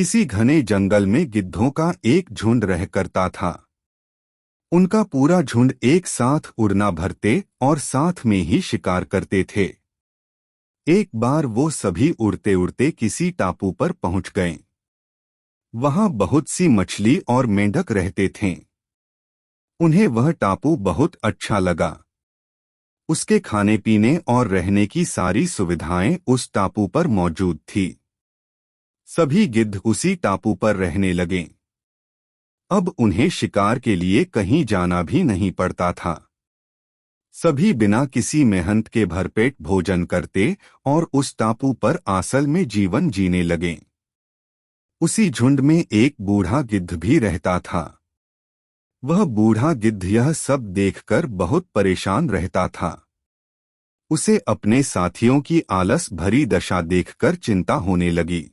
किसी घने जंगल में गिद्धों का एक झुंड रह करता था। उनका पूरा झुंड एक साथ उड़ना भरते और साथ में ही शिकार करते थे। एक बार वो सभी उड़ते उड़ते किसी टापू पर पहुंच गए। वहां बहुत सी मछली और मेंढक रहते थे। उन्हें वह टापू बहुत अच्छा लगा। उसके खाने पीने और रहने की सारी सुविधाएं उस टापू पर मौजूद थी। सभी गिद्ध उसी टापू पर रहने लगे। अब उन्हें शिकार के लिए कहीं जाना भी नहीं पड़ता था। सभी बिना किसी मेहनत के भरपेट भोजन करते और उस टापू पर आसल में जीवन जीने लगे। उसी झुंड में एक बूढ़ा गिद्ध भी रहता था। वह बूढ़ा गिद्ध यह सब देखकर बहुत परेशान रहता था। उसे अपने साथियों की आलस भरी दशा देखकर चिंता होने लगी।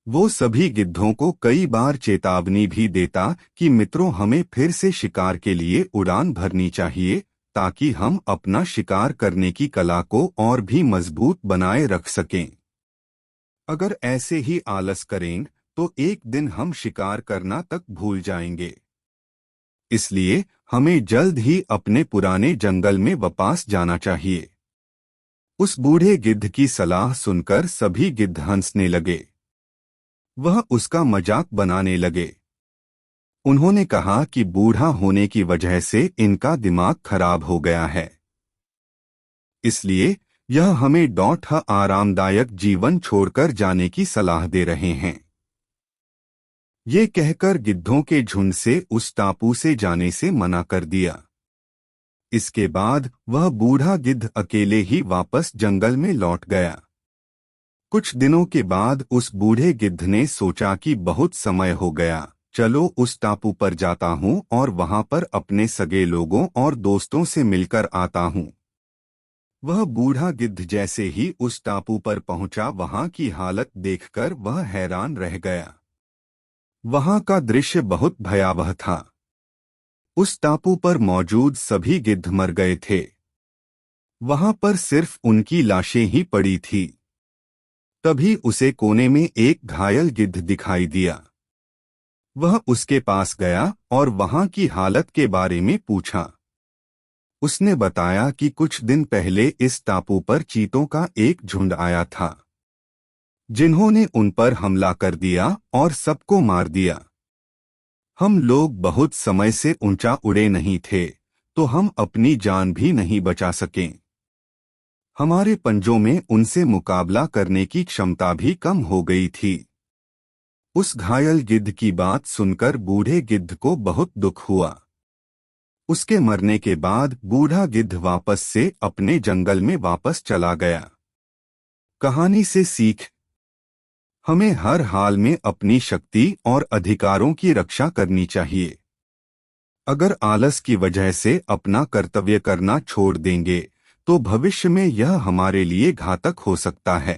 वो सभी गिद्धों को कई बार चेतावनी भी देता कि मित्रों, हमें फिर से शिकार के लिए उड़ान भरनी चाहिए ताकि हम अपना शिकार करने की कला को और भी मजबूत बनाए रख सकें। अगर ऐसे ही आलस करें तो एक दिन हम शिकार करना तक भूल जाएंगे। इसलिए हमें जल्द ही अपने पुराने जंगल में वापस जाना चाहिए। उस बूढ़े गिद्ध की सलाह सुनकर सभी गिद्ध हंसने लगे। वह उसका मजाक बनाने लगे। उन्होंने कहा कि बूढ़ा होने की वजह से इनका दिमाग खराब हो गया है, इसलिए यह हमें डॉट आरामदायक जीवन छोड़कर जाने की सलाह दे रहे हैं। ये कहकर गिद्धों के झुंड से उस टापू से जाने से मना कर दिया। इसके बाद वह बूढ़ा गिद्ध अकेले ही वापस जंगल में लौट गया। कुछ दिनों के बाद उस बूढ़े गिद्ध ने सोचा कि बहुत समय हो गया, चलो उस टापू पर जाता हूँ और वहां पर अपने सगे लोगों और दोस्तों से मिलकर आता हूँ। वह बूढ़ा गिद्ध जैसे ही उस टापू पर पहुंचा, वहां की हालत देखकर वह हैरान रह गया। वहां का दृश्य बहुत भयावह था। उस टापू पर मौजूद सभी गिद्ध मर गए थे। वहां पर सिर्फ उनकी लाशें ही पड़ी थी। तभी उसे कोने में एक घायल गिद्ध दिखाई दिया। वह उसके पास गया और वहां की हालत के बारे में पूछा। उसने बताया कि कुछ दिन पहले इस टापू पर चीतों का एक झुंड आया था, जिन्होंने उन पर हमला कर दिया और सबको मार दिया। हम लोग बहुत समय से ऊंचा उड़े नहीं थे, तो हम अपनी जान भी नहीं बचा सके। हमारे पंजों में उनसे मुकाबला करने की क्षमता भी कम हो गई थी। उस घायल गिद्ध की बात सुनकर बूढ़े गिद्ध को बहुत दुख हुआ। उसके मरने के बाद बूढ़ा गिद्ध वापस से अपने जंगल में वापस चला गया। कहानी से सीख: हमें हर हाल में अपनी शक्ति और अधिकारों की रक्षा करनी चाहिए। अगर आलस की वजह से अपना कर्तव्य करना छोड़ देंगे तो भविष्य में यह हमारे लिए घातक हो सकता है।